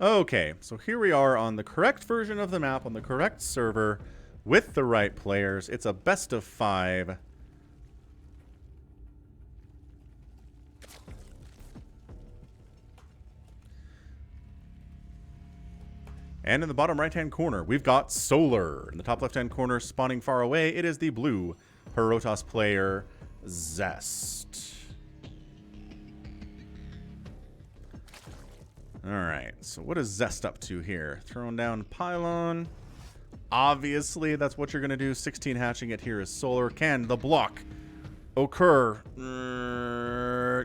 Okay, so here we are on the correct version of the map, on the correct server, with the right players. It's a best of 5. And in the bottom right-hand corner, we've got Solar. In the top left-hand corner, spawning far away, it is the blue Protoss player, Zest. Alright, so what is Zest up to here? Throwing down Pylon. Obviously, that's what you're going to do. 16 hatching it here is Solar. Can the block occur?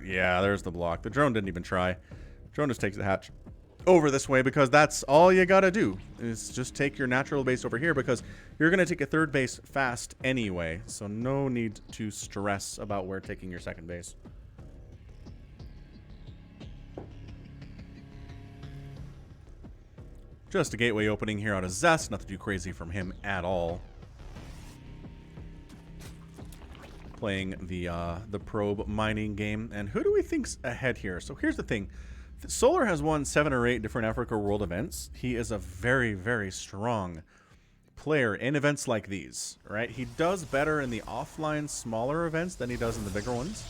Yeah, there's the block. The drone didn't even try. Drone just takes the hatch over this way because that's all you got to do is just take your natural base over here because you're going to take a third base fast anyway. So no need to stress about where taking your second base. Just a gateway opening here out of Zest. Nothing too crazy from him at all. Playing the probe mining game. And who do we think's ahead here? So here's the thing. Solar has won 7 or 8 different Africa World events. He is a very, very strong player in events like these, right? He does better in the offline, smaller events than he does in the bigger ones.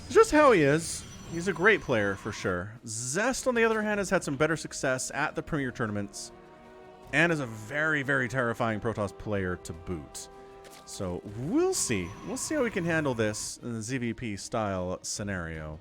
It's just how he is. He's a great player for sure. Zest, on the other hand, has had some better success at the Premier tournaments and is a very, very terrifying Protoss player to boot. So we'll see. We'll see how we can handle this in the ZVP style scenario.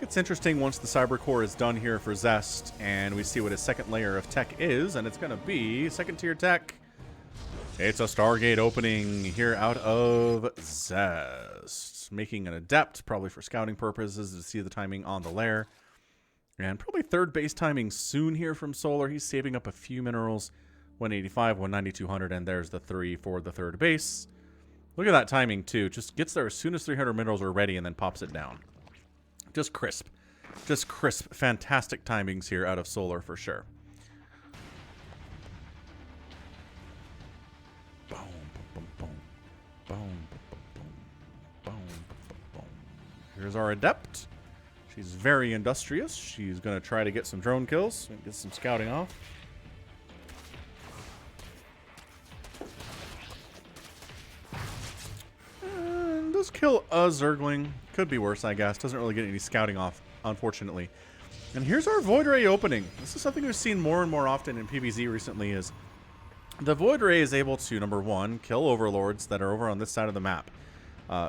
It's interesting once the cyber core is done here for Zest and we see what his second layer of tech is, and it's going to be second tier tech. It's a Stargate opening here out of Zest. Making an adept, probably for scouting purposes to see the timing on the layer. And probably third base timing soon here from Solar. He's saving up a few minerals. 185, 190, 200, and there's the 3 for the third base. Look at that timing too. Just gets there as soon as 300 minerals are ready and then pops it down. Just crisp. Just crisp. Fantastic timings here out of Solar for sure. Boom, boom, boom, boom, boom, boom, boom. Here's our adept. She's very industrious. She's going to try to get some drone kills and get some scouting off. And does kill a Zergling. Could be worse, I guess. Doesn't really get any scouting off, unfortunately. And here's our Void Ray opening. This is something we've seen more and more often in PvZ recently is the Void Ray is able to, number one, kill overlords that are over on this side of the map.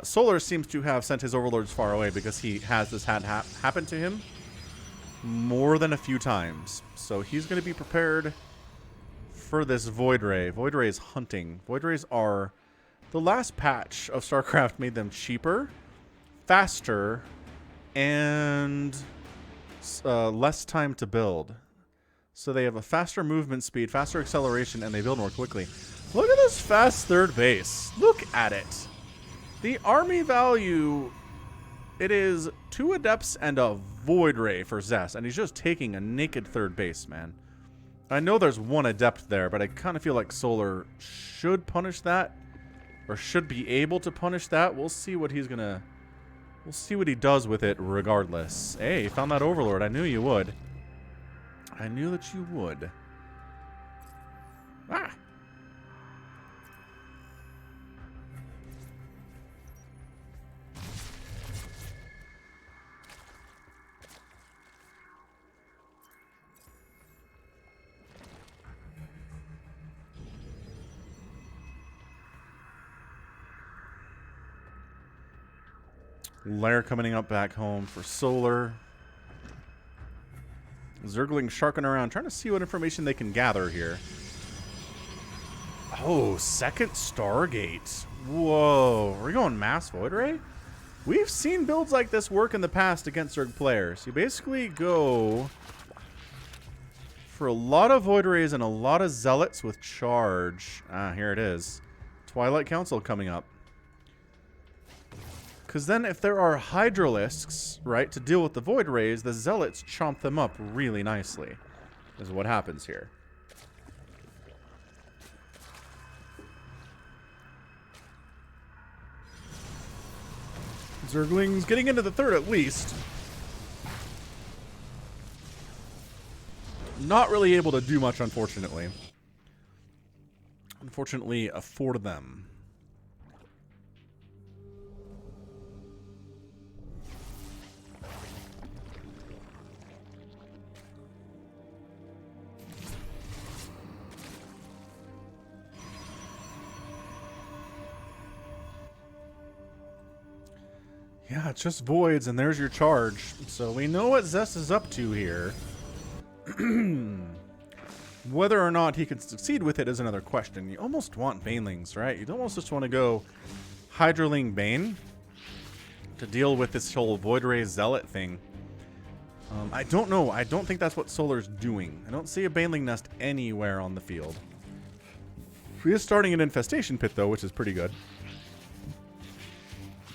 Solar seems to have sent his overlords far away because he has this happen to him more than a few times. So he's going to be prepared for this Void Ray. Void Ray is hunting. Void Rays are... The last patch of StarCraft made them cheaper, faster, and less time to build. So they have a faster movement speed, faster acceleration, and they build more quickly. Look at this fast third base. Look at it. The army value, it is 2 adepts and a Void Ray for Zest, and he's just taking a naked third base, man. I know there's 1 adept there, but I kind of feel like Solar should punish that, or should be able to punish that. We'll see what he's gonna... We'll see what he does with it regardless. Hey, found that Overlord. I knew you would. I knew that you would. Ah! Lair coming up back home for Solar. Zergling sharking around, trying to see what information they can gather here. Oh, second Stargate. Whoa. Are we going mass Void Ray? We've seen builds like this work in the past against Zerg players. You basically go for a lot of Void Rays and a lot of Zealots with charge. Ah, here it is. Twilight Council coming up. Because then if there are Hydralisks, right, to deal with the Void Rays, the Zealots chomp them up really nicely. Is what happens here. Zergling's getting into the third at least. Not really able to do much, unfortunately. Unfortunately, for them. Yeah, it's just voids, and there's your charge. So we know what Zest is up to here. Whether or not he can succeed with it is another question. You almost want Banelings, right? You'd almost just want to go Hydraling Bane to deal with this whole Void Ray Zealot thing. I don't know. I don't think that's what Solar's doing. I don't see a Baneling nest anywhere on the field. He is starting an Infestation Pit, though, which is pretty good.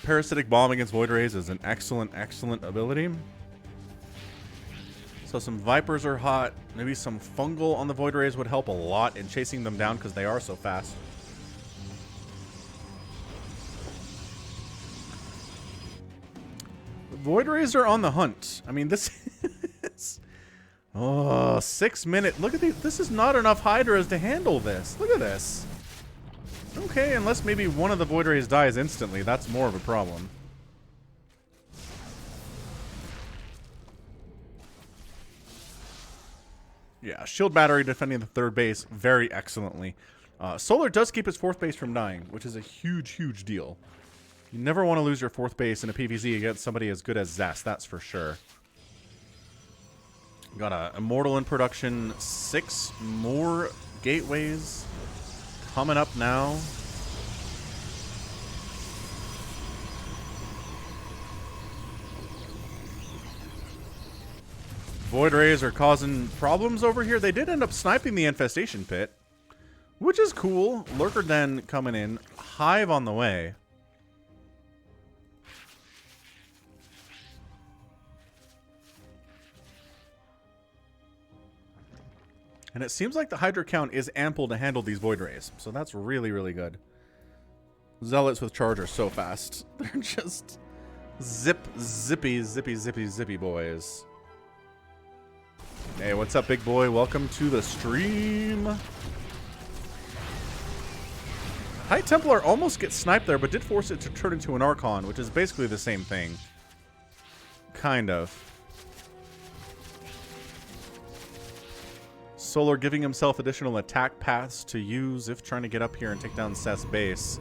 Parasitic Bomb against Void Rays is an excellent, excellent ability. So some Vipers are hot. Maybe some Fungal on the Void Rays would help a lot in chasing them down because they are so fast. The Void Rays are on the hunt. I mean, this is... Oh, 6 minute. Look at these. This is not enough Hydras to handle this. Look at this. Okay, unless maybe one of the Void Rays dies instantly. That's more of a problem. Yeah, Shield Battery defending the third base very excellently. Solar does keep his fourth base from dying, which is a huge, huge deal. You never want to lose your fourth base in a PvZ against somebody as good as Zest, that's for sure. Got a Immortal in production. 6 more gateways coming up now. Void Rays are causing problems over here. They did end up sniping the Infestation Pit, which is cool. Lurker Den coming in. Hive on the way. And it seems like the Hydra count is ample to handle these Void Rays. So that's really, really good. Zealots with charge are so fast. They're just zippy, zippy, zippy, zippy boys. Hey, what's up, big boy? Welcome to the stream. High Templar almost gets sniped there, but did force it to turn into an Archon, which is basically the same thing. Kind of. Solar giving himself additional attack paths to use if trying to get up here and take down Seth's base.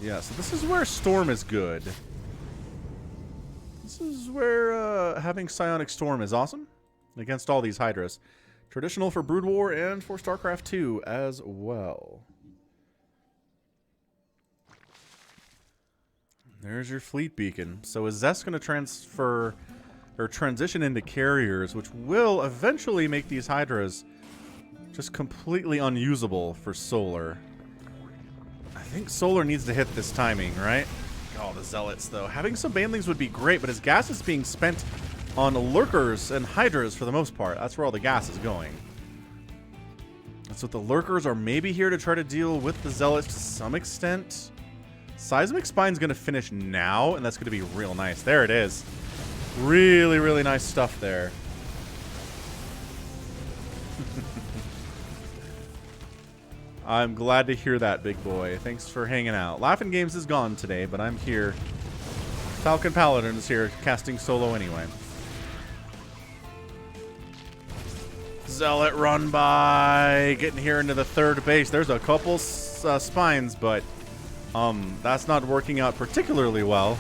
Yeah, so this is where Storm is good. This is where having Psionic Storm is awesome against all these Hydras. Traditional for Brood War and for StarCraft 2 as well. There's your fleet beacon. So is Zest going to transfer or transition into carriers, which will eventually make these Hydras just completely unusable for Solar. I think Solar needs to hit this timing, right? Oh, the Zealots, though. Having some Banelings would be great, but his gas is being spent on Lurkers and Hydras for the most part. That's where all the gas is going. That's what the Lurkers are maybe here to try to deal with the Zealots to some extent. Seismic Spine's going to finish now, and that's going to be real nice. There it is. Really, really nice stuff there. I'm glad to hear that, big boy. Thanks for hanging out. Laughing Games is gone today, but I'm here. Falcon Paladin is here casting solo anyway. Zealot run by. Getting here into the third base. There's a couple spines, but that's not working out particularly well.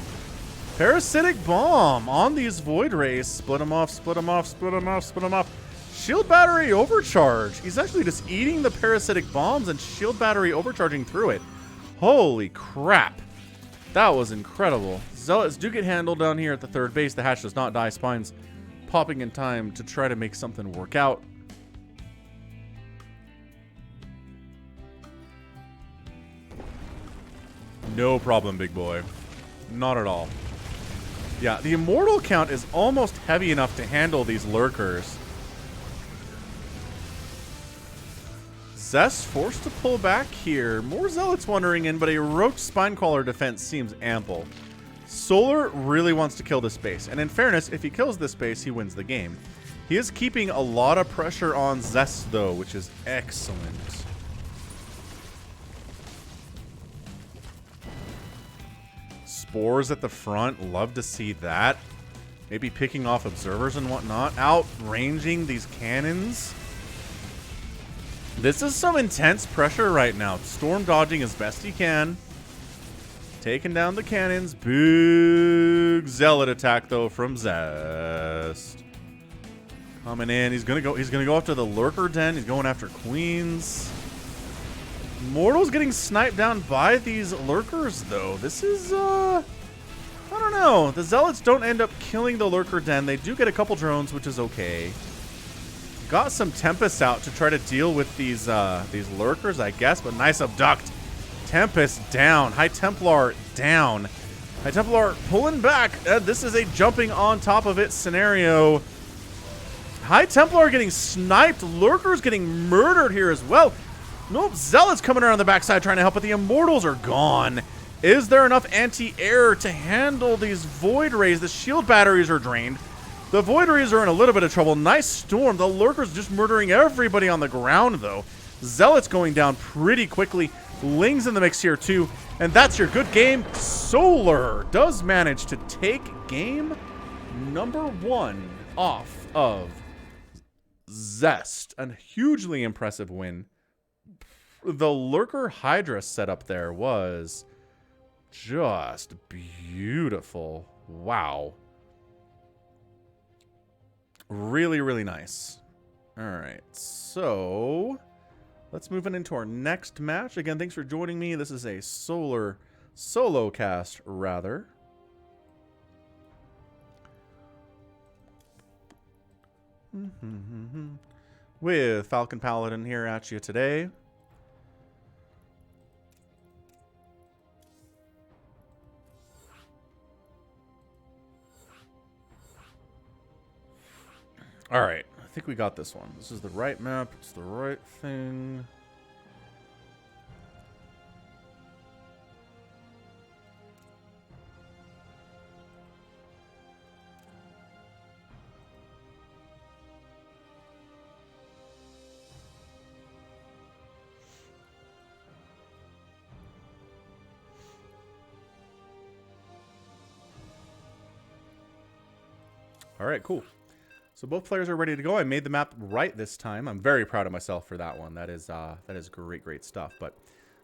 Parasitic Bomb on these Void Rays. Split them off, split them off, split them off, split them off. Shield Battery Overcharge. He's actually just eating the Parasitic Bombs and Shield Battery overcharging through it. Holy crap. That was incredible. Zealots do get handled down here at the third base. The hatch does not die. Spines popping in time to try to make something work out. No problem, big boy. Not at all. Yeah, the immortal count is almost heavy enough to handle these lurkers. Zest forced to pull back here. More zealots wandering in, but a roach spinecrawler defense seems ample. Solar really wants to kill this base, and in fairness, if he kills this base, he wins the game. He is keeping a lot of pressure on Zest, though, which is excellent. Spores at the front. Love to see that. Maybe picking off observers and whatnot. Outranging these cannons. This is some intense pressure right now. Storm dodging as best he can. Taking down the cannons. Big zealot attack, though, from Zest. Coming in. He's gonna go after the lurker den. He's going after queens. Mortal's getting sniped down by these lurkers, though. This is, I don't know. The zealots don't end up killing the lurker den. They do get a couple drones, which is okay. Got some Tempests out to try to deal with these lurkers, I guess, but nice abduct. Tempest down. High Templar down. High Templar pulling back. This is a jumping on top of it scenario. High Templar getting sniped. Lurkers getting murdered here as well. Nope, Zealots coming around the backside trying to help, but the Immortals are gone. Is there enough anti-air to handle these Void Rays? The shield batteries are drained. The Void Rays are in a little bit of trouble. Nice storm. The Lurkers just murdering everybody on the ground, though. Zealots going down pretty quickly. Ling's in the mix here, too. And that's your good game. Solar does manage to take game number 1 off of Zest. A hugely impressive win. The Lurker Hydra setup there was just beautiful. Wow. Really, really nice. All right, so let's move on into our next match. Again, thanks for joining me. This is a Solar solo cast, rather. With Falcon Paladin here at you today. All right, I think we got this one. This is the right map. It's the right thing. All right, cool. So both players are ready to go. I made the map right this time. I'm very proud of myself for that one. That is great, great stuff. But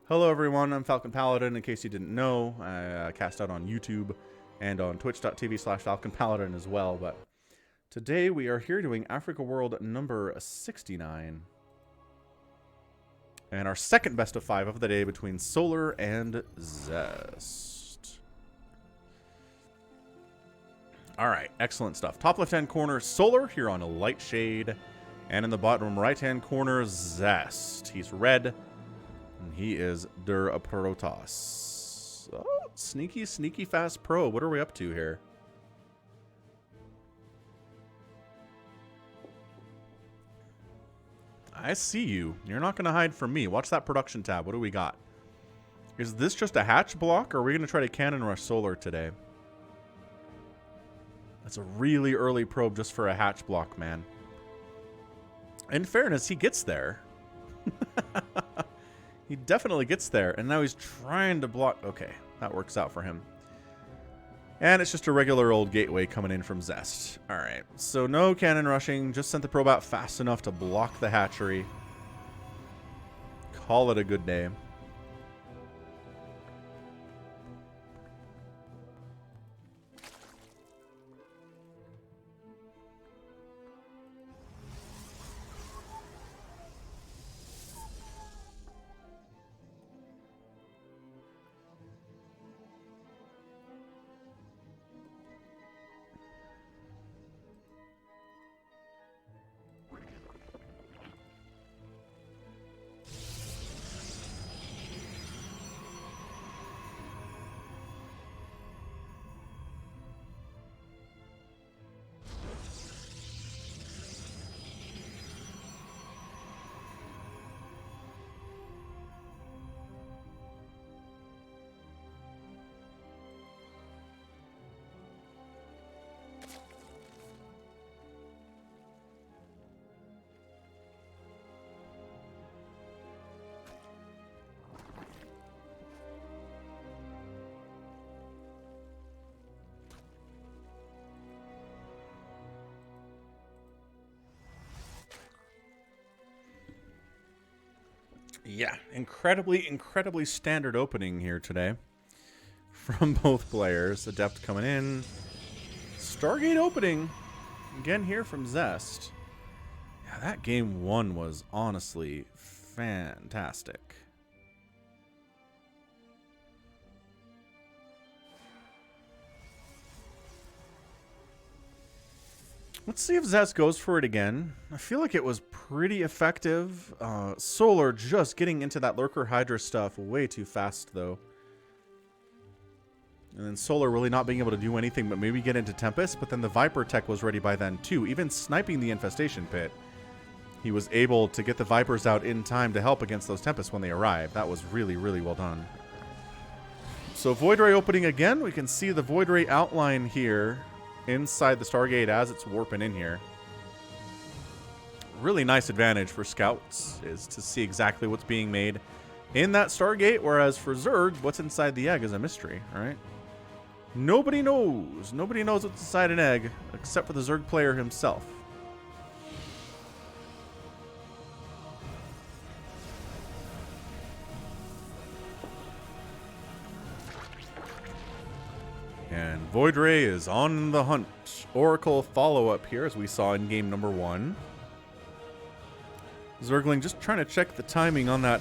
hello, everyone. I'm Falcon Paladin. In case you didn't know, I cast out on YouTube and on twitch.tv/Falcon Paladin as well. But today we are here doing Africa World number 69. And our second best of 5 of the day between Solar and Zest. All right, excellent stuff. Top left-hand corner, Solar here on a light shade. And in the bottom right-hand corner, Zest. He's red, and he is Der Protoss. Oh, sneaky, sneaky fast pro. What are we up to here? I see you. You're not going to hide from me. Watch that production tab. What do we got? Is this just a hatch block, or are we going to try to cannon rush Solar today? That's a really early probe just for a hatch block, man. In fairness, he gets there. He definitely gets there. And now he's trying to block. Okay, that works out for him. And it's just a regular old gateway coming in from Zest. All right, so no cannon rushing. Just sent the probe out fast enough to block the hatchery. Call it a good day. Yeah, incredibly standard opening here today from both players. Adept coming in. Stargate opening again here from Zest. Yeah, that game 1 was honestly fantastic. Let's see if Zest goes for it again. I feel like it was pretty effective. Solar just getting into that Lurker Hydra stuff way too fast, though. And then Solar really not being able to do anything but maybe get into Tempest, but then the Viper tech was ready by then, too. Even sniping the Infestation Pit, he was able to get the Vipers out in time to help against those Tempests when they arrived. That was really well done. So Void Ray opening again. We can see the Void Ray outline here inside the Stargate as it's warping in here. Really nice advantage for scouts is to see exactly what's being made in that Stargate, whereas for Zerg, what's inside the egg is a mystery, right? Nobody knows. Nobody knows what's inside an egg except for the Zerg player himself. And Void Ray is on the hunt. Oracle follow-up here, as we saw in game number 1. Zergling just trying to check the timing on that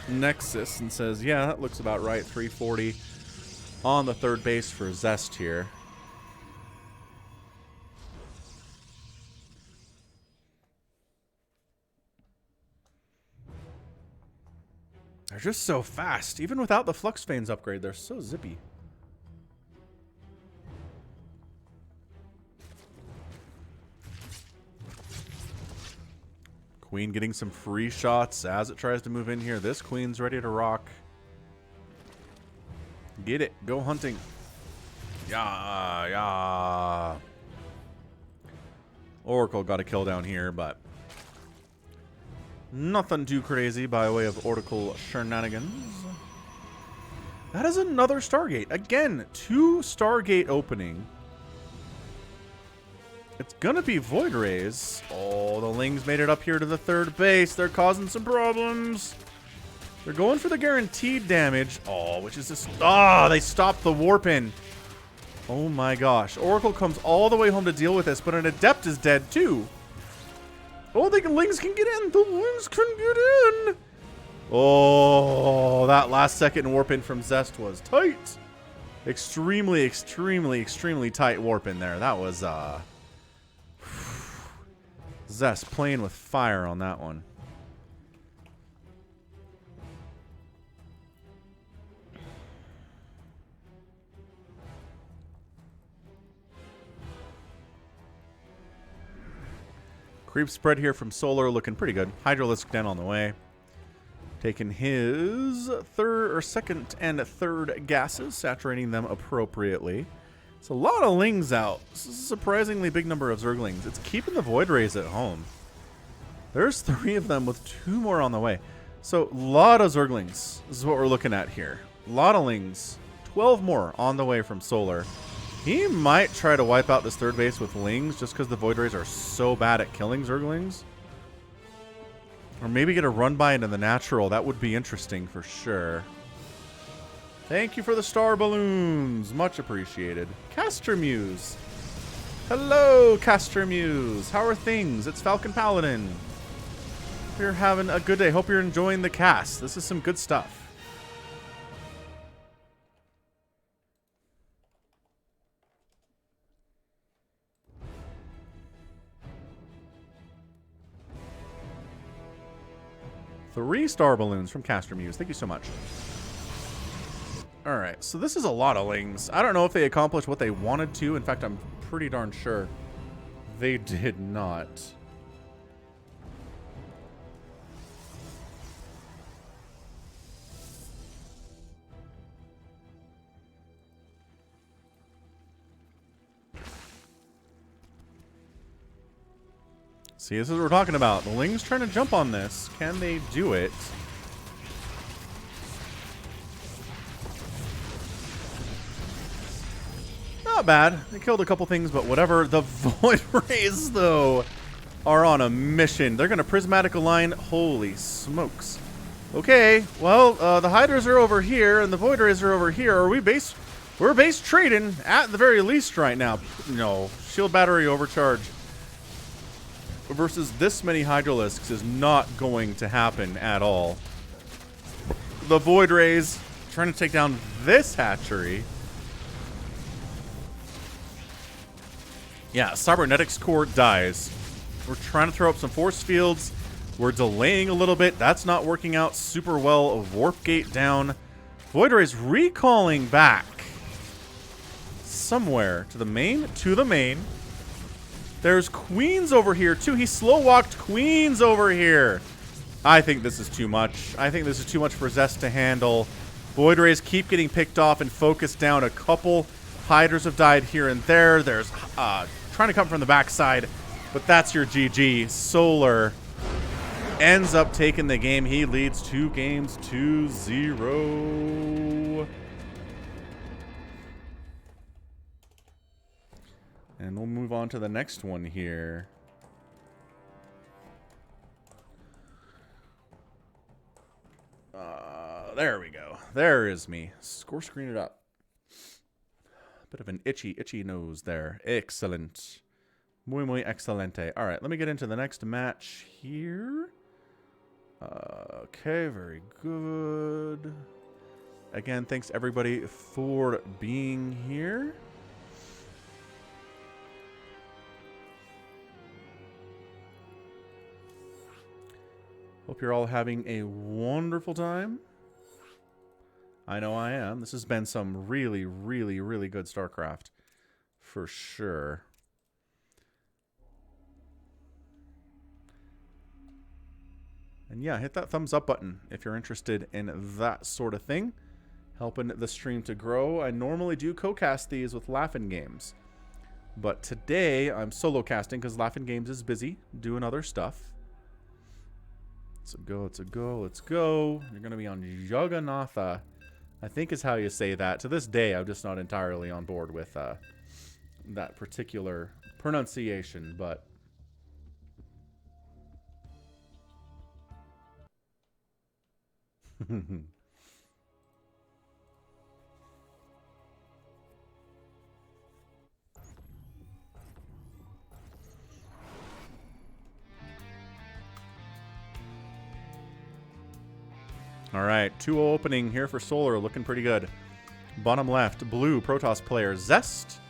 Nexus and says, yeah, that looks about right. 340 on the third base for Zest here. They're just so fast. Even without the Flux Veins upgrade, they're so zippy. Queen getting some free shots as it tries to move in here. This Queen's ready to rock. Get it. Go hunting. Yeah. Oracle got a kill down here, but nothing too crazy by way of Oracle shenanigans. That is another Stargate. Again, 2 Stargate opening. It's gonna be Void Rays. Oh, the Lings made it up here to the third base. They're causing some problems. They're going for the guaranteed damage. Oh, which is just... Ah, they stopped the warp in. Oh my gosh. Oracle comes all the way home to deal with this, but an Adept is dead too. Oh, the Lings can get in. The Lings can get in. Oh, that last second warp in from Zest was tight. Extremely tight warp in there. That was... Zest playing with fire on that one. Creep spread here from Solar looking pretty good. Hydralisk Den on the way. Taking his second and third gases, saturating them appropriately. It's a lot of Lings out. This is a surprisingly big number of Zerglings. It's keeping the Void Rays at home. There's 3 of them with 2 more on the way. So, a lot of Zerglings. This is what we're looking at here. A lot of Lings. 12 more on the way from Solar. He might try to wipe out this third base with Lings just because the Void Rays are so bad at killing Zerglings. Or maybe get a run by into the natural. That would be interesting for sure. Thank you for the star balloons. Much appreciated. Caster Muse. Hello, Caster Muse. How are things? It's Falcon Paladin. Hope you're having a good day. Hope you're enjoying the cast. This is some good stuff. Three star balloons from Caster Muse. Thank you so much. Alright, so this is a lot of Lings. I don't know if they accomplished what they wanted to. In fact, I'm pretty darn sure they did not. See, this is what we're talking about. The Ling's trying to jump on this. Can they do it? Not bad. They killed a couple things, but whatever. The Void Rays, though, are on a mission. They're going to Prismatic Align. Holy smokes. Okay, well, the Hydras are over here, and the Void Rays are over here. We're base trading, at the very least, right now. No, shield battery overcharge versus this many Hydralisks is not going to happen at all. The Void Rays trying to take down this hatchery. Yeah, Cybernetics core dies. We're trying to throw up some force fields. We're delaying a little bit. That's not working out super well. Warp gate down. Void Rays recalling back somewhere to the main. There's Queens over here too. He slow walked Queens over here. I think this is too much. I think this is too much for Zest to handle. Void Rays keep getting picked off and focused down. A couple Hydras have died here and there. There's trying to come from the backside, but that's your GG. Solar ends up taking the game. He leads 2 games to 0. And we'll move on to the next one here. There we go. There is me. Score screen it up. Bit of an itchy nose there. Excellent. Muy excelente. All right, let me get into the next match here. Okay, very good. Again, thanks everybody for being here. Hope you're all having a wonderful time. I know I am. This has been some really, really, really good StarCraft. For sure. And yeah, hit that thumbs up button if you're interested in that sort of thing. Helping the stream to grow. I normally do co-cast these with Laugh-In Games. But today, I'm solo casting because Laugh-In Games is busy doing other stuff. Let's go, let's go, let's go. You're going to be on Jugannatha, I think is how you say that. To this day, I'm just not entirely on board with that particular pronunciation, but... All right, 2-0 opening here for Solar, looking pretty good. Bottom left, blue Protoss player Zest.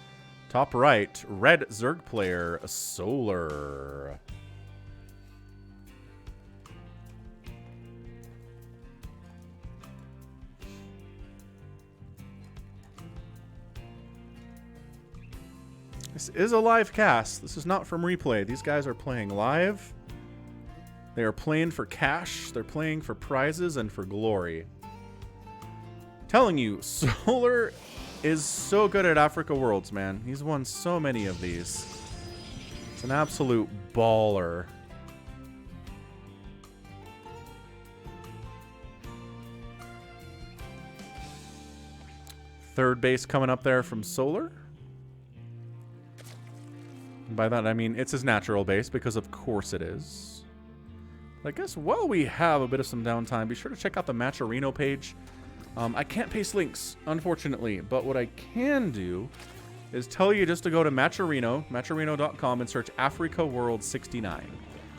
Top right, red Zerg player Solar. This is a live cast. This is not from replay. These guys are playing live. They are playing for cash, they're playing for prizes, and for glory. Telling you, Solar is so good at Africa Worlds, man. He's won so many of these. It's an absolute baller. Third base coming up there from Solar. And by that I mean it's his natural base, because of course it is. I guess while we have a bit of some downtime, be sure to check out the Matcherino page. I can't paste links, unfortunately, but what I can do is tell you just to go to Matcherino.com, and search Africa World 69.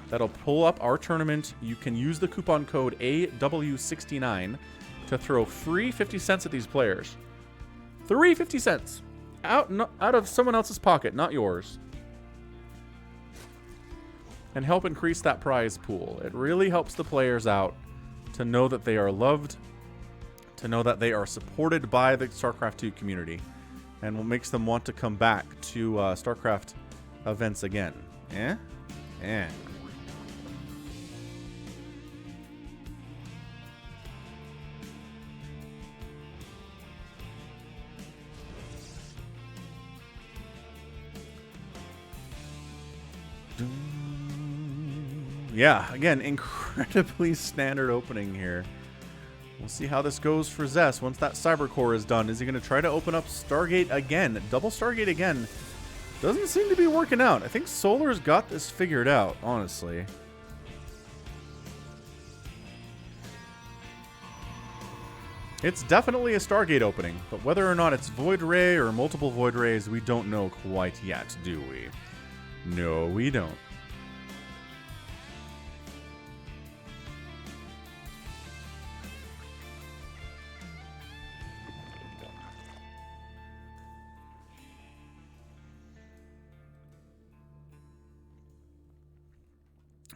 That'll pull up our tournament. You can use the coupon code AW69 to throw free 50 cents at these players. Free 50 cents out of someone else's pocket, not yours. And help increase that prize pool. It really helps the players out to know that they are loved, to know that they are supported by the StarCraft 2 community, and what makes them want to come back to StarCraft events again. Eh? Eh. Yeah, again, incredibly standard opening here. We'll see how this goes for Zest once that Cyber Core is done. Is he going to try to open up Stargate again? Double Stargate again. Doesn't seem to be working out. I think Solar's got this figured out, honestly. It's definitely a Stargate opening, but whether or not it's Void Ray or multiple Void Rays, we don't know quite yet, do we? No, we don't.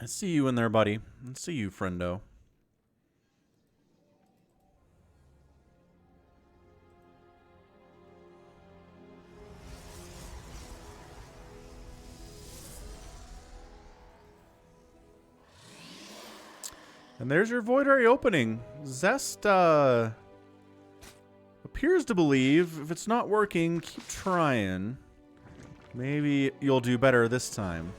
I see you in there, buddy. I see you, friendo. And there's your Void Ray opening. Zest appears to believe if it's not working, keep trying. Maybe you'll do better this time.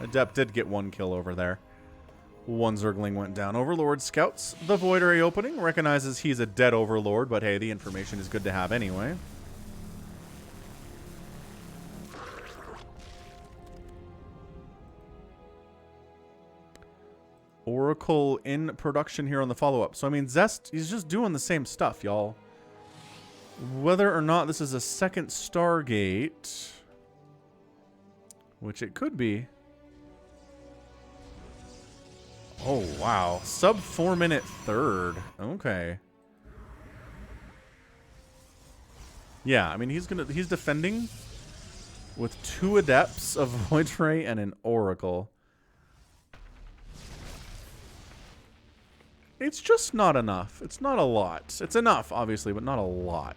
Adept did get one kill over there. One Zergling went down. Overlord scouts the Void Ray opening, recognizes he's a dead Overlord, but hey, the information is good to have anyway. Oracle in production here on the follow-up. So, I mean, Zest, he's just doing the same stuff, y'all. Whether or not this is a second Stargate, which it could be. Oh, wow. Sub 4 minute third. Okay. Yeah, I mean, he's defending with 2 Adepts, a Void Ray, and an Oracle. It's just not enough. It's not a lot. It's enough, obviously, but not a lot.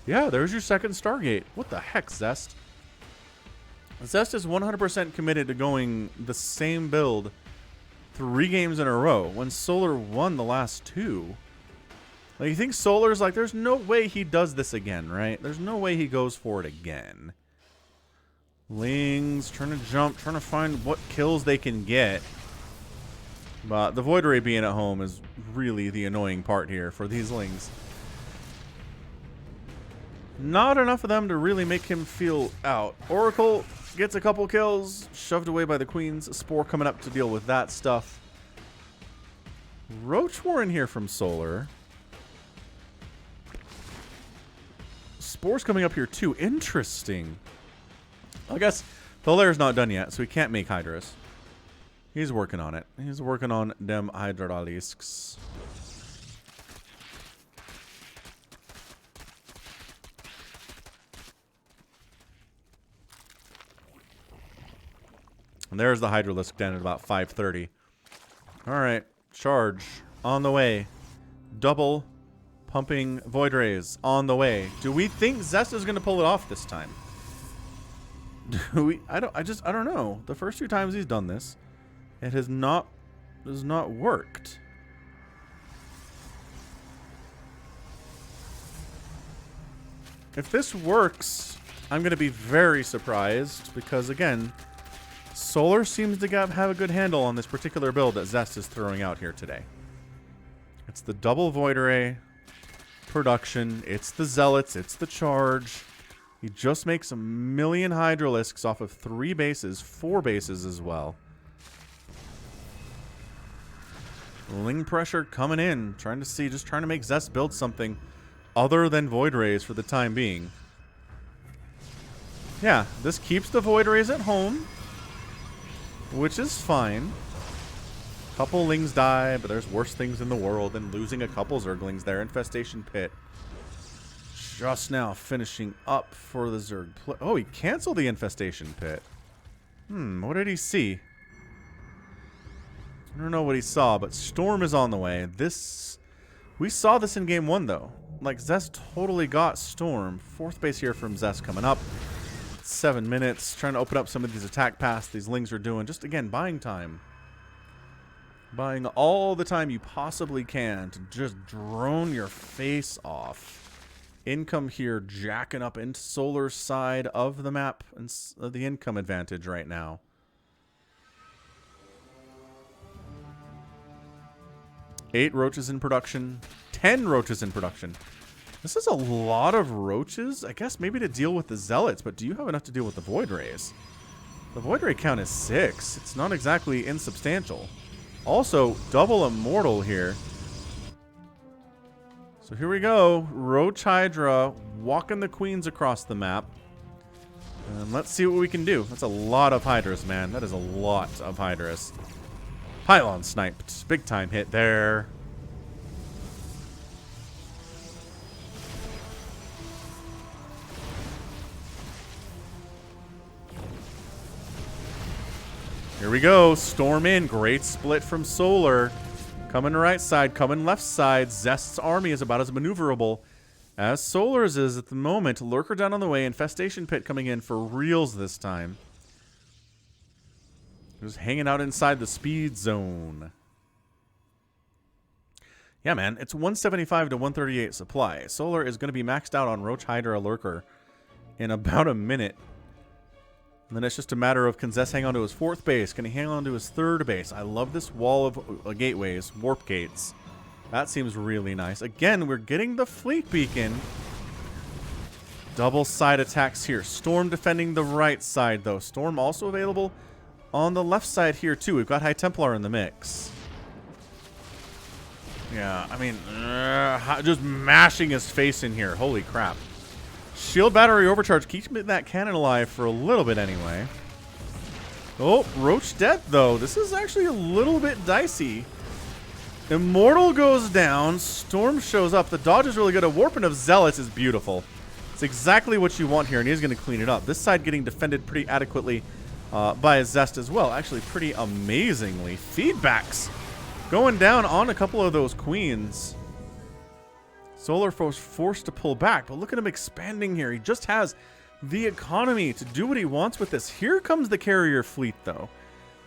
Yeah, there's your second Stargate. What the heck, Zest? Zest is 100% committed to going the same build 3 games in a row when Solar won the last 2. Like, you think Solar's like, there's no way he does this again, right? There's no way he goes for it again. Lings, trying to jump, trying to find what kills they can get. But the Void Ray being at home is really the annoying part here for these Lings. Not enough of them to really make him feel out. Oracle gets a couple kills, shoved away by the Queens. Spore coming up to deal with that stuff. Roach War in here from Solar. Spore's coming up here too. Interesting. I guess the layer's not done yet, so he can't make Hydras. He's working on it. He's working on them Hydralisks. And there's the Hydralisk down at about 5:30. Alright. Charge. On the way. Double pumping Void Rays. On the way. Do we think Zest is going to pull it off this time? Do we? I don't know. The first 2 times he's done this, it has not worked. If this works, I'm going to be very surprised because, again, Solar seems to have a good handle on this particular build that Zest is throwing out here today. It's the double Void Ray production. It's the Zealots. It's the Charge. He just makes 1 million Hydralisks off of 3 bases, 4 bases as well. Ling pressure coming in, just trying to make Zest build something other than Void Rays for the time being. Yeah, this keeps the Void Rays at home, which is fine. Couple Lings die, but there's worse things in the world than losing a couple Zerglings there. Infestation Pit. Just now finishing up for the Zerg. Oh, he canceled the Infestation Pit. What did he see? I don't know what he saw, but Storm is on the way. We saw this in game 1, though. Like, Zest totally got Storm. 4th base here from Zest coming up. 7 minutes. Trying to open up some of these attack paths these Lings are doing. Just, again, buying time. Buying all the time you possibly can to just drone your face off. Income here jacking up into Solar's side of the map and the income advantage right now. 8 roaches in production. 10 roaches in production. This is a lot of roaches. I guess maybe to deal with the zealots, but do you have enough to deal with the void rays? The void ray count is 6. It's not exactly insubstantial. Also, double immortal here. So here we go. Roach Hydra walking the queens across the map. And let's see what we can do. That's a lot of Hydras, man. That is a lot of Hydras. Pylon sniped. Big time hit there. Here we go. Storm in. Great split from Solar. Coming right side, coming left side. Zest's army is about as maneuverable as Solar's is at the moment. Lurker down on the way. Infestation Pit coming in for reals this time. Just hanging out inside the speed zone. Yeah, man. It's 175 to 138 supply. Solar is going to be maxed out on Roach Hydra Lurker in about a minute. And then it's just a matter of, can Zest hang on to his 4th base? Can he hang on to his 3rd base? I love this wall of gateways, warp gates. That seems really nice. Again, we're getting the fleet beacon. Double side attacks here. Storm defending the right side, though. Storm also available on the left side here, too. We've got High Templar in the mix. Yeah, I mean, just mashing his face in here. Holy crap. Shield battery overcharge. Keeps that cannon alive for a little bit anyway. Oh, Roach dead, though. This is actually a little bit dicey. Immortal goes down. Storm shows up. The dodge is really good. A warping of Zealots is beautiful. It's exactly what you want here, and he's going to clean it up. This side getting defended pretty adequately by Zest as well. Actually, pretty amazingly. Feedbacks going down on a couple of those queens. Solar forced to pull back, but look at him expanding here. He just has the economy to do what he wants with this. Here comes the carrier fleet, though.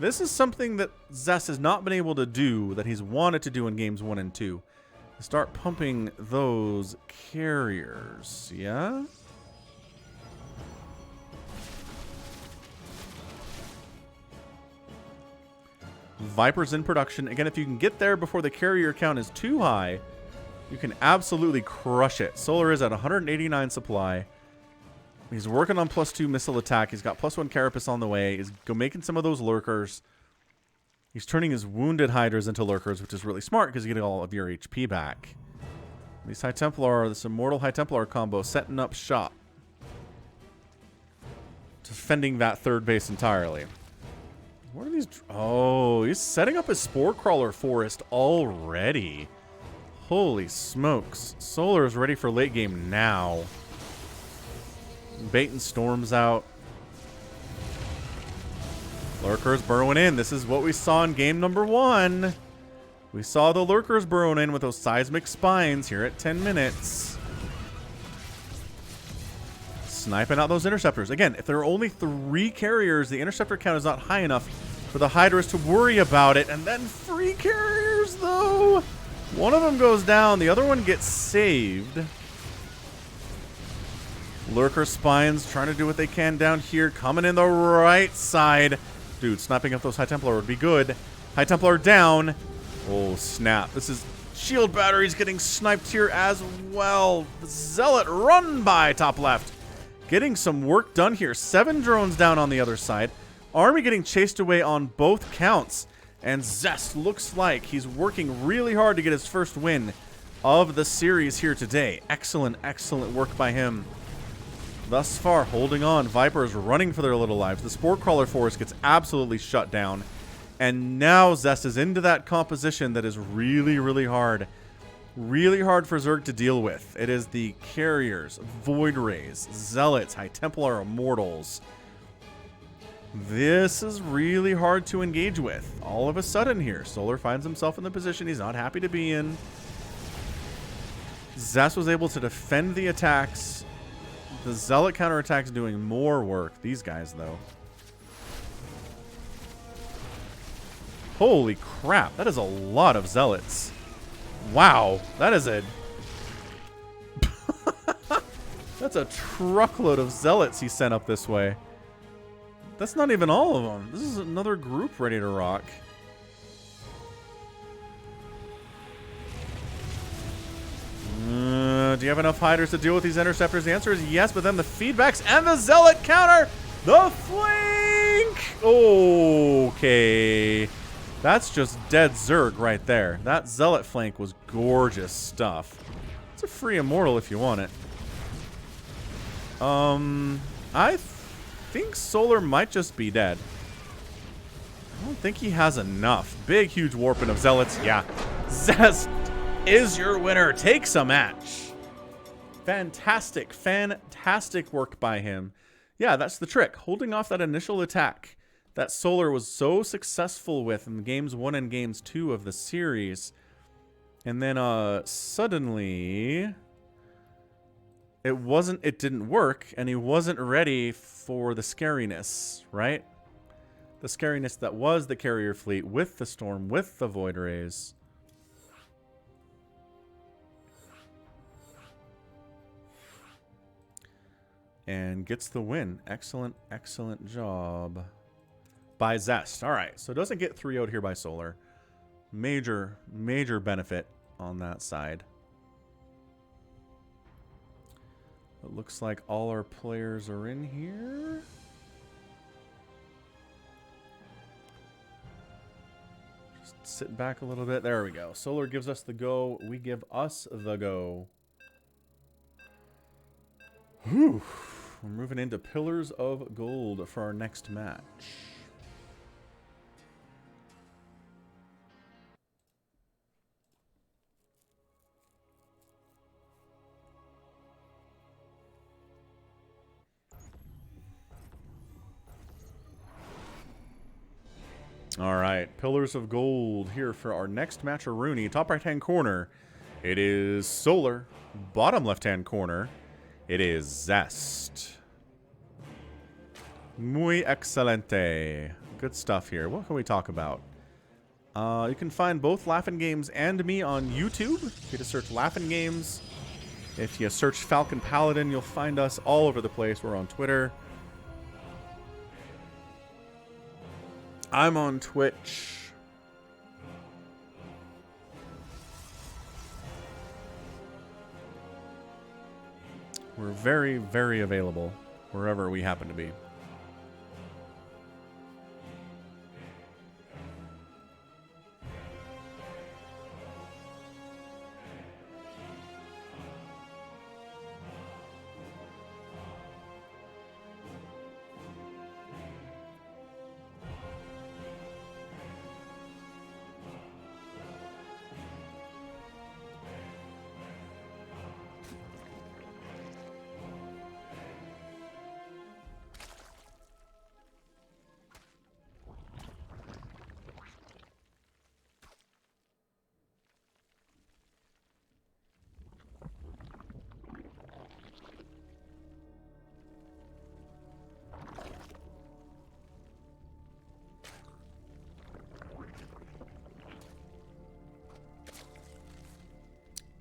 This is something that Zest has not been able to do that he's wanted to do in games 1 and 2. Start pumping those carriers, yeah? Viper's in production. Again, if you can get there before the carrier count is too high, you can absolutely crush it. Solar is at 189 supply. He's working on +2 missile attack. He's got +1 carapace on the way. He's making some of those lurkers. He's turning his wounded hydras into lurkers, which is really smart because you get all of your HP back. These High Templar, this Immortal High Templar combo, setting up shop. Defending that 3rd base entirely. What are these? Oh, he's setting up his Spore Crawler forest already. Holy smokes. Solar is ready for late game now. Bait and Storm's out. Lurkers burrowing in. This is what we saw in game number 1. We saw the Lurkers burrowing in with those seismic spines here at 10 minutes. Sniping out those interceptors. Again, if there are only 3 carriers, the interceptor count is not high enough for the Hydras to worry about it. And then 3 carriers, though. One of them goes down. The other one gets saved. Lurker spines trying to do what they can down here. Coming in the right side. Dude, sniping up those High Templar would be good. High Templar down. Oh, snap. This is shield batteries getting sniped here as well. Zealot run by top left. Getting some work done here. 7 drones down on the other side. Army getting chased away on both counts. And Zest looks like he's working really hard to get his first win of the series here today. Excellent, excellent work by him. Thus far, holding on. Vipers running for their little lives. The Spore Crawler force gets absolutely shut down. And now Zest is into that composition that is really, really hard. Really hard for Zerg to deal with. It is the Carriers, Void Rays, Zealots, High Templar Immortals. This is really hard to engage with. All of a sudden here, Solar finds himself in the position he's not happy to be in. Zest was able to defend the attacks. The Zealot counterattack's doing more work. These guys, though. Holy crap, that is a lot of Zealots. Wow, that is a... That's a truckload of Zealots he sent up this way. That's not even all of them. This is another group ready to rock. do you have enough Hydras to deal with these interceptors? The answer is yes, but then the feedbacks and the Zealot counter. The flank! Okay. That's just dead Zerg right there. That Zealot flank was gorgeous stuff. It's a free Immortal if you want it. I think Solar might just be dead. I don't think he has enough. Big, huge warping of Zealots. Yeah. Zest is your winner. Takes a match. Fantastic, fantastic work by him. Yeah, that's the trick. Holding off that initial attack that Solar was so successful with in games 1 and games 2 of the series. And then suddenly it didn't work, and he wasn't ready for the scariness, right? The scariness that was the carrier fleet with the Storm, with the Void Rays. And gets the win. Excellent, excellent job by Zest. All right, so it doesn't get 3-0'd here by Solar. Major, major benefit on that side. It looks like all our players are in here. Just sit back a little bit. There we go. Solar gives us the go. We give us the go. Whew. We're moving into Pillars of Gold for our next match. All right, Pillars of Gold here for our next match. Rooney, top right-hand corner. It is Solar. Bottom left-hand corner. It is Zest. Muy excelente. Good stuff here. What can we talk about? You can find both Laughing Games and me on YouTube. If you just search Laughing Games. If you search Falcon Paladin, you'll find us all over the place. We're on Twitter. I'm on Twitch. We're very, very available wherever we happen to be.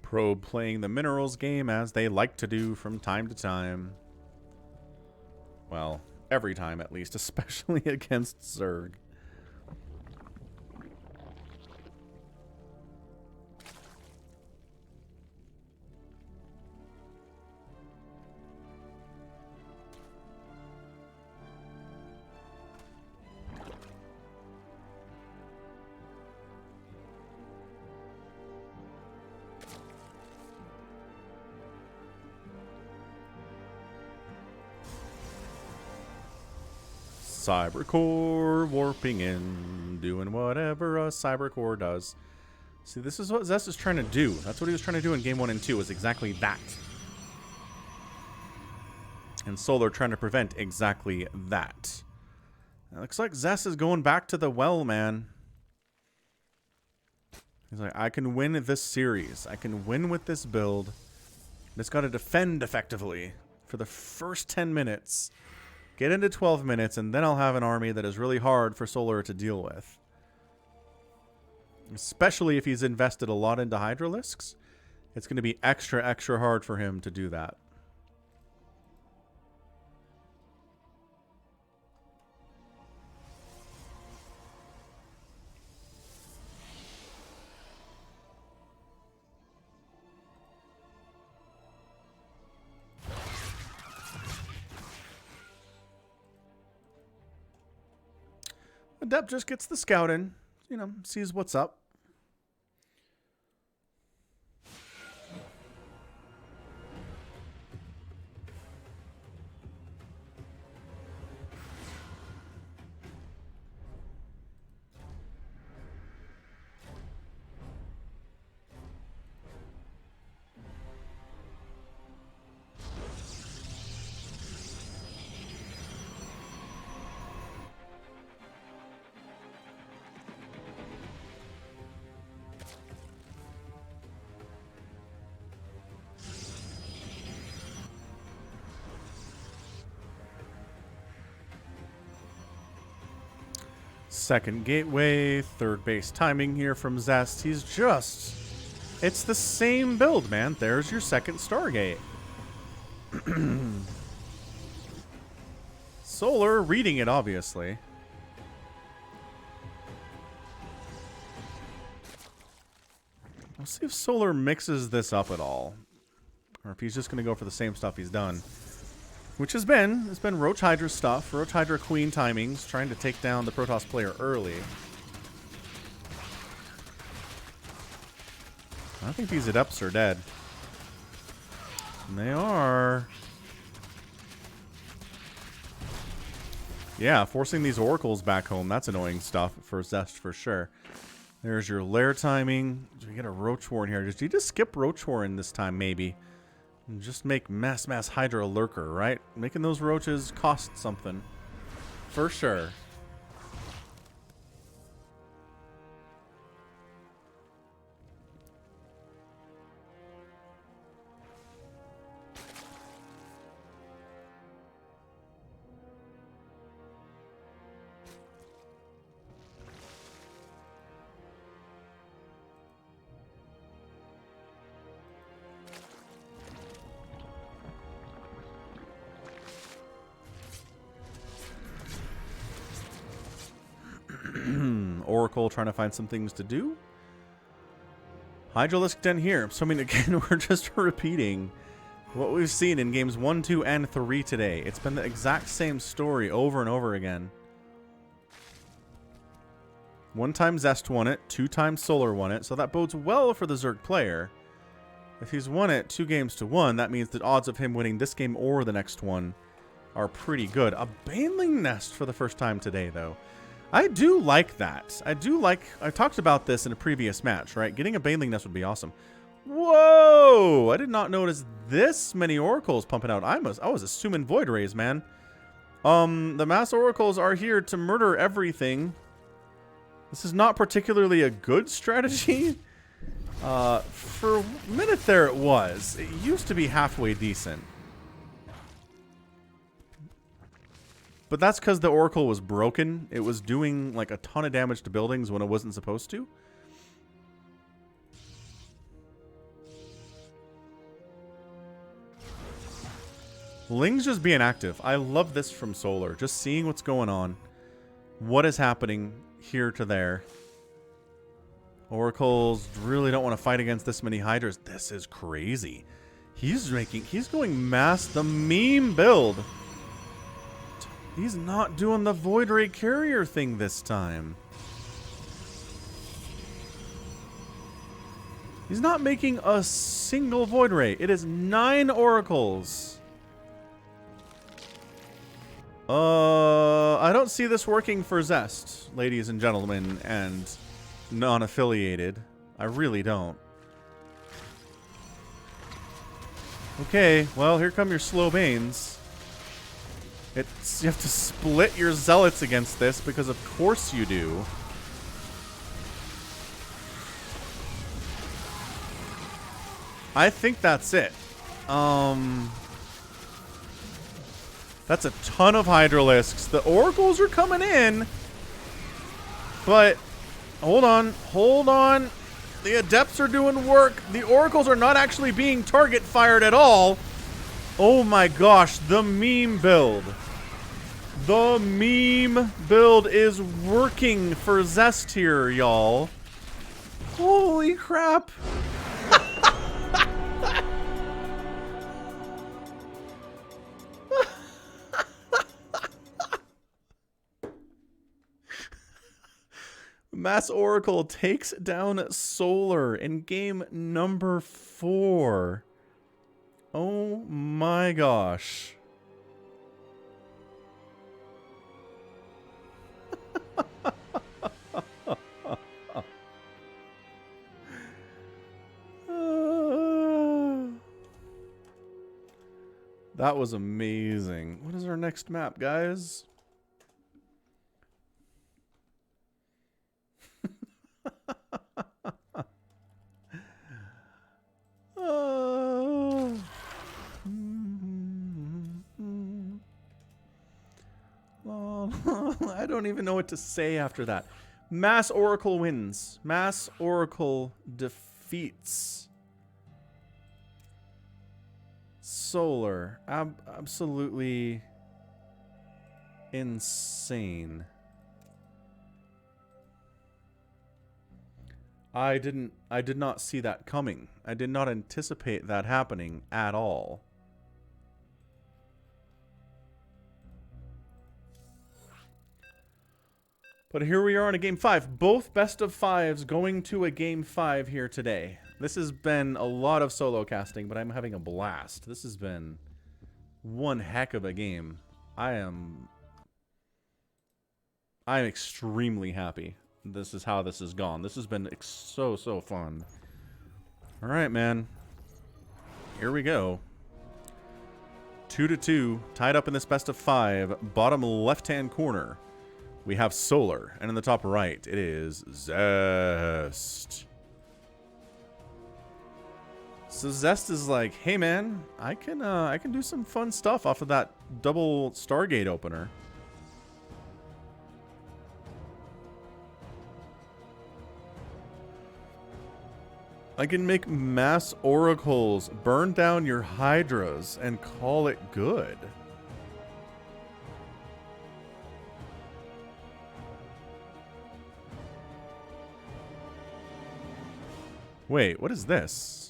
Probe playing the minerals game as they like to do from time to time. Well, every time at least, especially against Zerg. Cybercore warping in, doing whatever a Cybercore does. See, this is what Zest is trying to do. That's what he was trying to do in game 1 and 2, is exactly that. And Solar trying to prevent exactly that. It looks like Zest is going back to the well, man. He's like, I can win this series. I can win with this build. Just got to defend effectively for the first 10 minutes. Get into 12 minutes, and then I'll have an army that is really hard for Solar to deal with. Especially if he's invested a lot into Hydralisks. It's going to be extra, extra hard for him to do that. Adept just gets the scout in. You know, sees what's up. Second gateway, third base timing here from Zest. He's just... It's the same build, man. There's your second Stargate. Solar reading it, obviously. We'll see if Solar mixes this up at all. Or if he's just going to go for the same stuff he's done. Which it's been Roach Hydra stuff, Roach Hydra Queen timings, trying to take down the Protoss player early. I think these Adepts are dead. And they are. Yeah, forcing these Oracles back home, that's annoying stuff for Zest for sure. There's your lair timing. Do we get a Roach Warren here? Did you just skip Roach Warren this time, maybe? And just make mass Hydra Lurker, right? Making those roaches cost something. For sure. Oracle trying to find some things to do. Hydralisk Den here. So I mean, again, we're just repeating what we've seen in games 1, 2, and 3 today. It's been the exact same story over and over again. One time Zest won it, 2 times Solar won it, so that bodes well for the Zerg player. If he's won it 2 games to 1, that means the odds of him winning this game or the next one are pretty good. A Baneling Nest for the first time today, though. I do like that. I talked about this in a previous match, right? Getting a Baneling Nest would be awesome. Whoa! I did not notice this many Oracles pumping out. I was assuming Void Rays, man. The Mass Oracles are here to murder everything. This is not particularly a good strategy. For a minute there it was. It used to be halfway decent. But that's because the Oracle was broken. It was doing like a ton of damage to buildings when it wasn't supposed to. Ling's just being active. I love this from Solar. Just seeing what's going on. What is happening here to there. Oracles really don't want to fight against this many Hydras. This is crazy. He's going mass the meme build. He's not doing the Void Ray Carrier thing this time. He's not making a single Void Ray. It is 9 Oracles. I don't see this working for Zest, ladies and gentlemen, and non-affiliated. I really don't. Okay, well, here come your slow Banes. You have to split your Zealots against this, because of course you do. I think that's it. That's a ton of Hydralisks. The Oracles are coming in. But, hold on. The Adepts are doing work. The Oracles are not actually being target fired at all. Oh my gosh, the meme build. The meme build is working for Zest here, y'all. Holy crap. Mass Oracle takes down Solar in game number 4. Oh my gosh. That was amazing. What is our next map, guys? I don't even know what to say after that. Mass Oracle wins. Mass Oracle defeats Solar. Absolutely insane. I did not see that coming. I did not anticipate that happening at all. But here we are in a game 5. Both best of 5s going to a game 5 here today. This has been a lot of solo casting, but I'm having a blast. This has been one heck of a game. I'm extremely happy. This is how this has gone. This has been so fun. All right, man. Here we go. 2-2, tied up in this best of 5. Bottom left-hand corner, we have Solar, and in the top right, it is Zest. So Zest is like, hey man, I can do some fun stuff off of that double Stargate opener. I can make mass oracles, burn down your hydras, and call it good. Wait, what is this?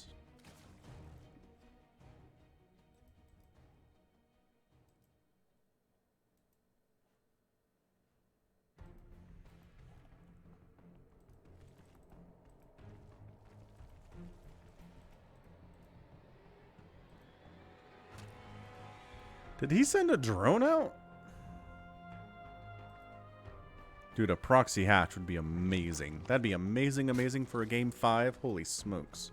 Did he send a drone out? Dude, a proxy hatch would be amazing. That'd be amazing for a game 5. Holy smokes.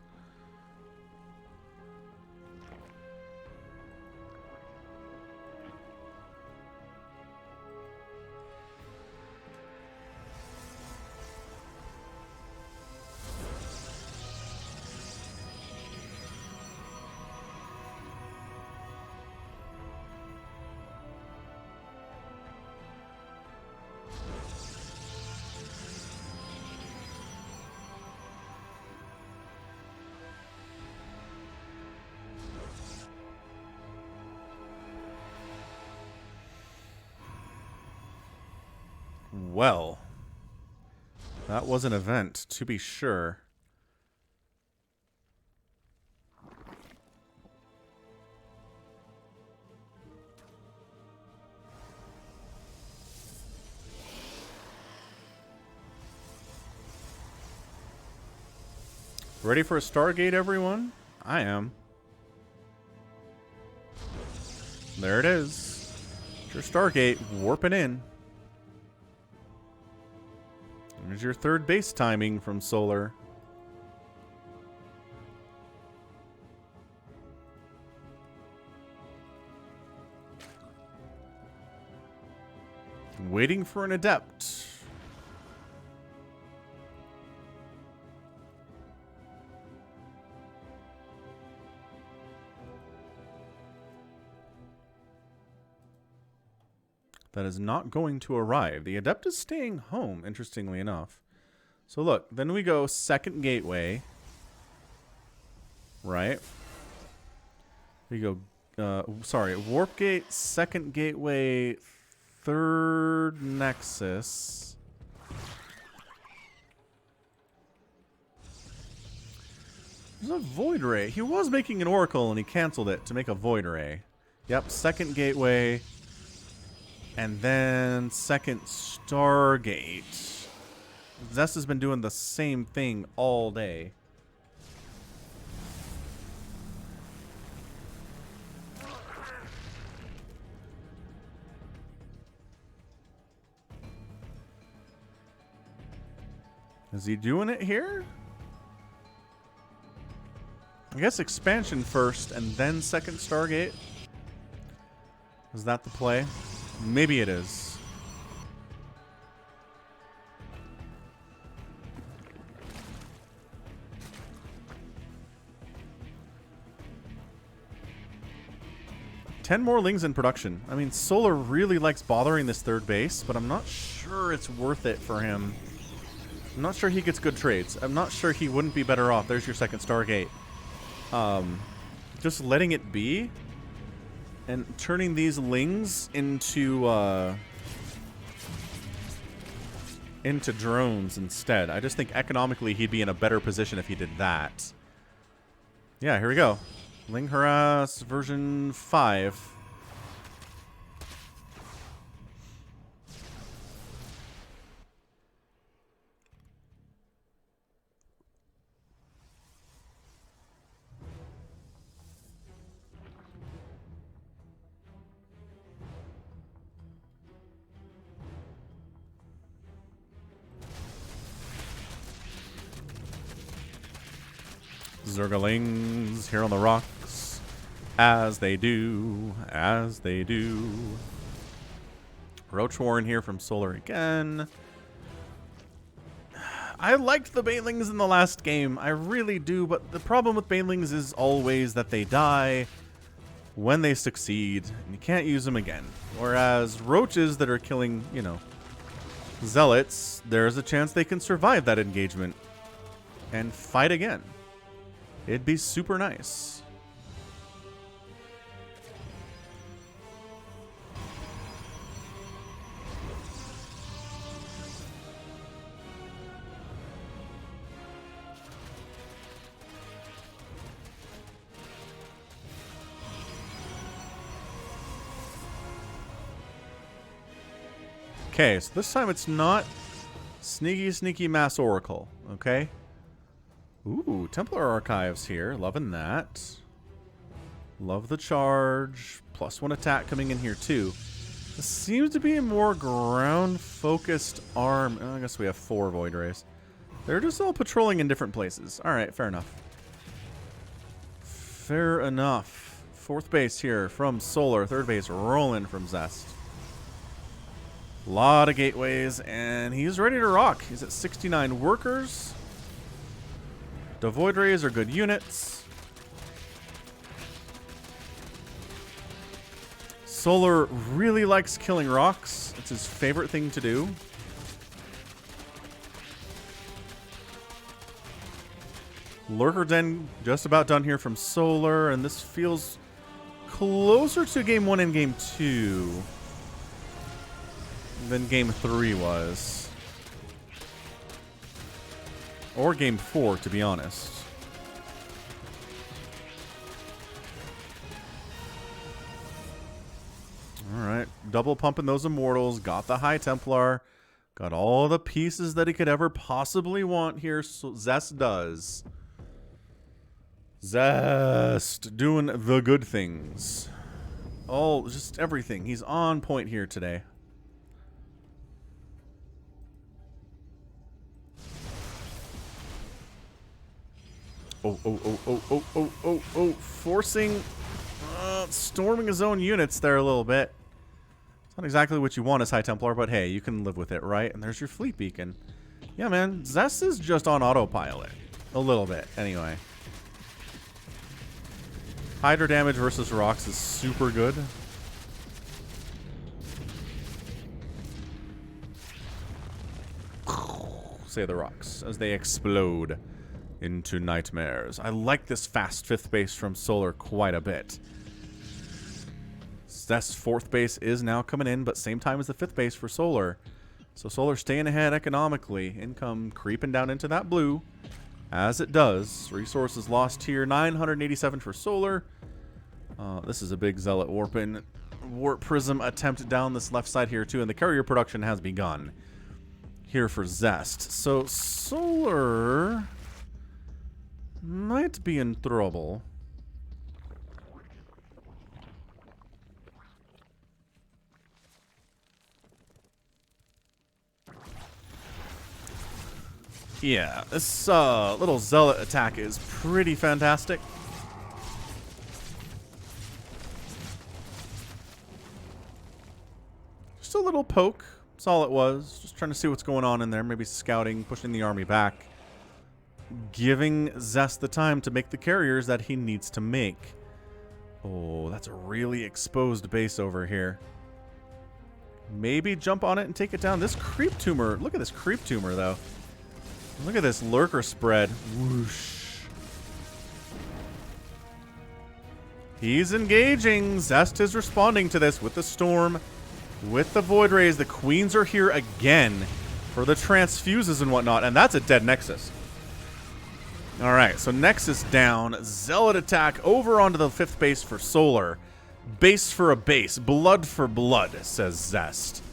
Well, that was an event, to be sure. Ready for a Stargate, everyone? I am. There it is. Your Stargate warping in. There's your third base timing from Solar. Waiting for an adept. That is not going to arrive. The adept is staying home, interestingly enough. So look, then we go second gateway. Right? We go, sorry, warp gate, second gateway, third nexus. There's a void ray. He was making an oracle and he canceled it to make a void ray. Yep, second gateway. And then second Stargate. Zest has been doing the same thing all day. Is he doing it here? I guess expansion first and then second Stargate. Is that the play? Maybe it is. Ten more Lings in production. I mean, Solar really likes bothering this third base, but I'm not sure it's worth it for him. I'm not sure he gets good trades. I'm not sure he wouldn't be better off. There's your second Stargate. Just letting it be and turning these Lings into drones instead. I just think economically he'd be in a better position if he did that. Yeah, here we go. Ling Harass version 5. Zerglings here on the rocks, as they do, as they do. Roach Warren here from Solar again. I liked the Banelings in the last game, I really do, but the problem with Banelings is always that they die when they succeed, and you can't use them again. Whereas Roaches that are killing, you know, Zealots, there's a chance they can survive that engagement and fight again. It'd be super nice. Okay, so this time it's not sneaky Mass Oracle, okay? Ooh, Templar Archives here. Loving that. Love the charge. +1 attack coming in here, too. This seems to be a more ground-focused arm. Oh, I guess we have 4 Void Rays. They're just all patrolling in different places. Alright, fair enough. Fair enough. 4th base here from Solar. 3rd base rolling from Zest. A lot of gateways, and he's ready to rock. He's at 69 workers. The Void Rays are good units. Solar really likes killing rocks. It's his favorite thing to do. Lurker Den just about done here from Solar, and this feels closer to Game 1 and Game 2 than Game 3 was. Or Game 4, to be honest. Alright, double pumping those Immortals. Got the High Templar. Got all the pieces that he could ever possibly want here. So Zest does. Zest doing the good things. Oh, just everything. He's on point here today. Oh. Forcing, storming his own units there a little bit. It's not exactly what you want as High Templar, but hey, you can live with it, right? And there's your fleet beacon. Yeah, man, Zest is just on autopilot. A little bit, anyway. Hydra damage versus rocks is super good. Say the rocks as they explode into nightmares. I like this fast 5th base from Solar quite a bit. Zest's 4th base is now coming in, but same time as the 5th base for Solar. So Solar staying ahead economically. Income creeping down into that blue, as it does. Resources lost here, 987 for Solar. This is a big Zealot Warp Prism attempt down this left side here too, and the carrier production has begun. here for Zest. So Solar might be in trouble. Yeah, this little Zealot attack is pretty fantastic. Just a little poke. That's all it was. Just trying to see what's going on in there. Maybe scouting, pushing the army back. Giving Zest the time to make the carriers that he needs to make. Oh, that's a really exposed base over here. Maybe jump on it and take it down. This creep tumor. Look at this creep tumor, though. Look at this lurker spread. Whoosh. He's engaging. Zest is responding to this with the storm, with the void rays. The queens are here again for the transfuses and whatnot, and that's a dead Nexus. All right, so Nexus down. Zealot attack over onto the 5th base for Solar. Base for a base. Blood for blood, says Zest.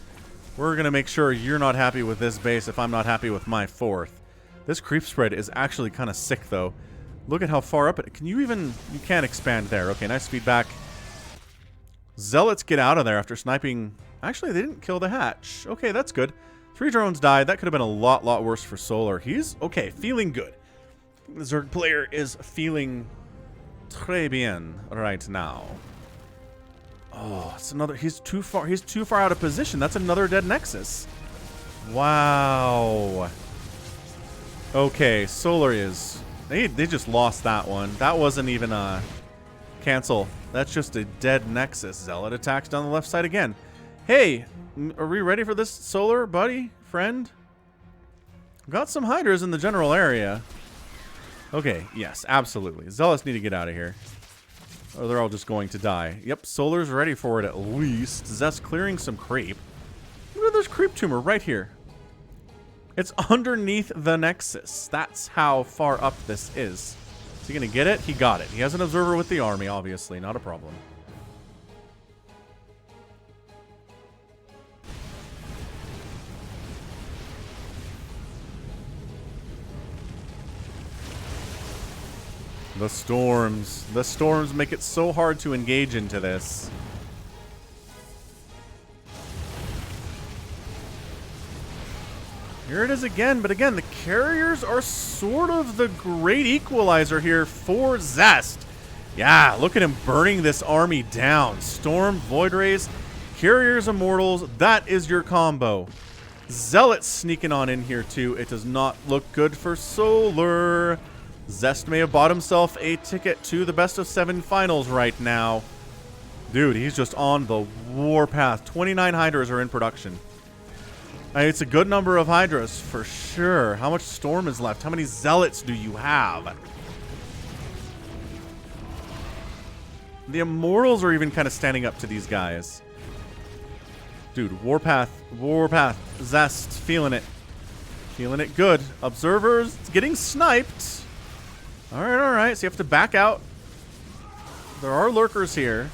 We're going to make sure you're not happy with this base if I'm not happy with my 4th. This creep spread is actually kind of sick, though. Look at how far up it... Can you even... You can't expand there. Okay, nice feedback. Zealots get out of there after sniping... Actually, they didn't kill the hatch. Okay, that's good. 3 drones died. That could have been a lot worse for Solar. He's, okay, feeling good. The Zerg player is feeling très bien right now. Oh, it's another... He's too far out of position. That's another dead Nexus. Wow. Okay, Solar is... They just lost that one. That wasn't even a cancel. That's just a dead Nexus. Zealot attacks down the left side again. Hey, are we ready for this, Solar, buddy, friend? Got some Hydras in the general area. Okay, yes, absolutely. Zealots need to get out of here, or they're all just going to die. Yep, Solar's ready for it at least. Zest clearing some creep. Look at this creep tumor right here. It's underneath the Nexus. That's how far up this is. Is he going to get it? He got it. He has an observer with the army, obviously. Not a problem. The storms. The storms make it so hard to engage into this. Here it is again, but again, the carriers are sort of the great equalizer here for Zest. Yeah, look at him burning this army down. Storm, Void Rays, Carriers, Immortals, that is your combo. Zealots sneaking on in here too. It does not look good for Solar. Zest may have bought himself a ticket to the best of 7 finals right now. Dude, he's just on the warpath. 29 Hydras are in production. It's a good number of Hydras, for sure. How much Storm is left? How many Zealots do you have? The Immortals are even kind of standing up to these guys. Dude, Warpath. Zest, feeling it. Feeling it good. Observers getting sniped. Alright. So you have to back out. There are lurkers here.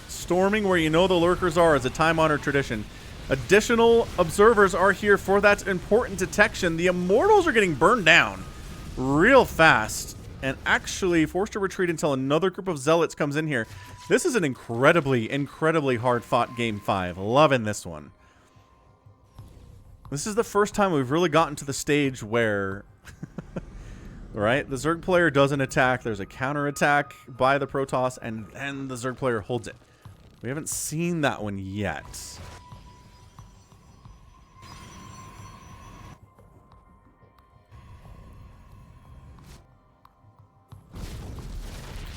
Storming where you know the lurkers are is a time-honored tradition. Additional observers are here for that important detection. The Immortals are getting burned down real fast and actually forced to retreat until another group of Zealots comes in here. This is an incredibly hard-fought Game 5. Loving this one. This is the first time we've really gotten to the stage where... right? The Zerg player doesn't attack. There's a counter-attack by the Protoss, and then the Zerg player holds it. We haven't seen that one yet.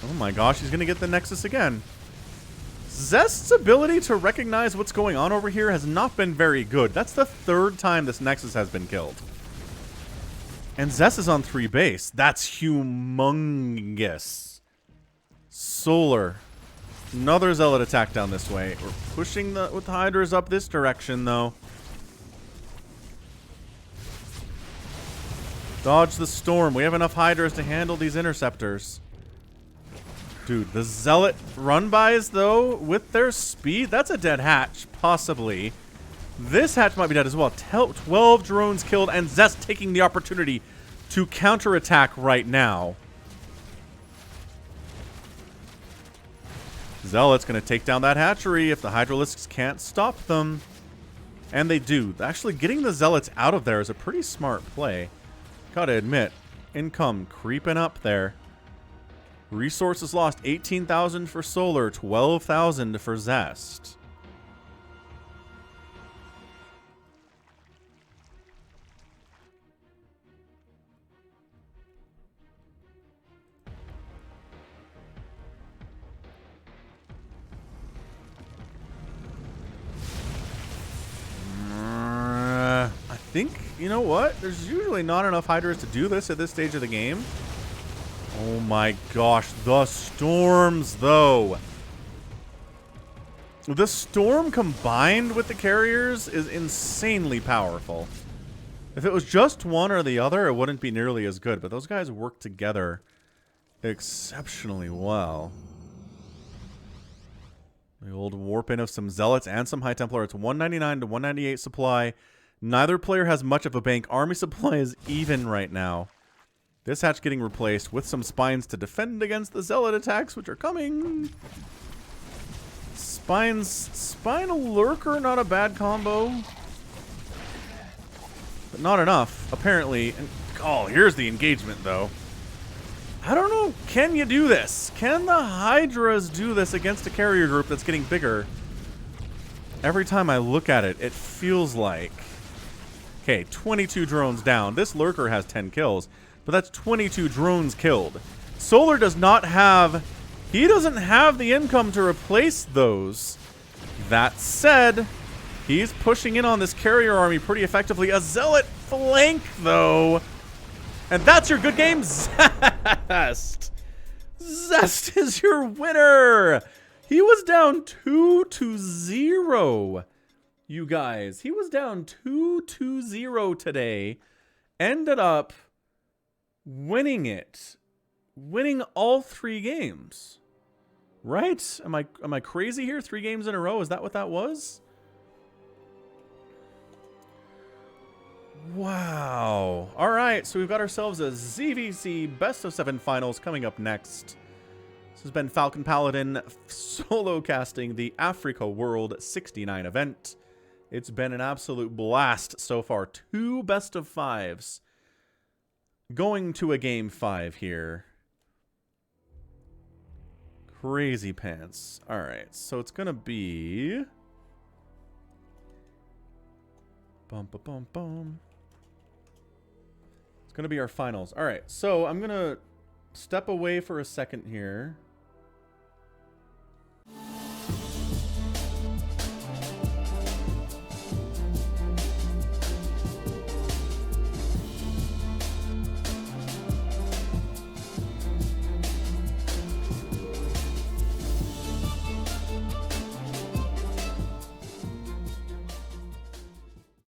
Oh my gosh, he's going to get the Nexus again. Zest's ability to recognize what's going on over here has not been very good. That's the 3rd time this Nexus has been killed. And Zest is on 3 base. That's humongous. Solar. Another Zealot attack down this way. We're pushing with the Hydras up this direction, though. Dodge the storm. We have enough Hydras to handle these interceptors. Dude, the Zealot run-bys, though, with their speed, that's a dead hatch, possibly. This hatch might be dead as well. 12 drones killed, and Zest taking the opportunity to counterattack right now. Zealot's going to take down that hatchery if the Hydralisks can't stop them. And they do. Actually, getting the Zealots out of there is a pretty smart play. Gotta admit, income creeping up there. Resources lost, 18,000 for Solar, 12,000 for Zest. I think, you know what? There's usually not enough Hydras to do this at this stage of the game. Oh my gosh, the storms, though. The storm combined with the carriers is insanely powerful. If it was just one or the other, it wouldn't be nearly as good, but those guys work together exceptionally well. The old warp in of some Zealots and some High Templar. It's 199 to 198 supply. Neither player has much of a bank. Army supply is even right now. This hatch getting replaced with some spines to defend against the Zealot attacks, which are coming. Spine Lurker, not a bad combo. But not enough, apparently. And, oh, here's the engagement, though. I don't know. Can you do this? Can the Hydras do this against a carrier group that's getting bigger? Every time I look at it, it feels like... Okay, 22 drones down. This Lurker has 10 kills, but that's 22 drones killed. Solar does not have... He doesn't have the income to replace those. That said, he's pushing in on this carrier army pretty effectively. A Zealot flank, though. And that's your good game, Zest. Zest is your winner. He was down 2-0. You guys, he was down 2-0 today. Ended up winning it. Winning all 3 games. Right? Am I crazy here? 3 games in a row? Is that what that was? Wow. All right, so we've got ourselves a ZVC Best of 7 finals coming up next. This has been Falcon Paladin solo casting the Africa World 69 event. It's been an absolute blast so far. 2 best of 5s. Going to a game 5 here. Crazy pants. All right, so it's going to be... Bum, bum, bum, bum. It's going to be our finals. All right, so I'm going to step away for a second here.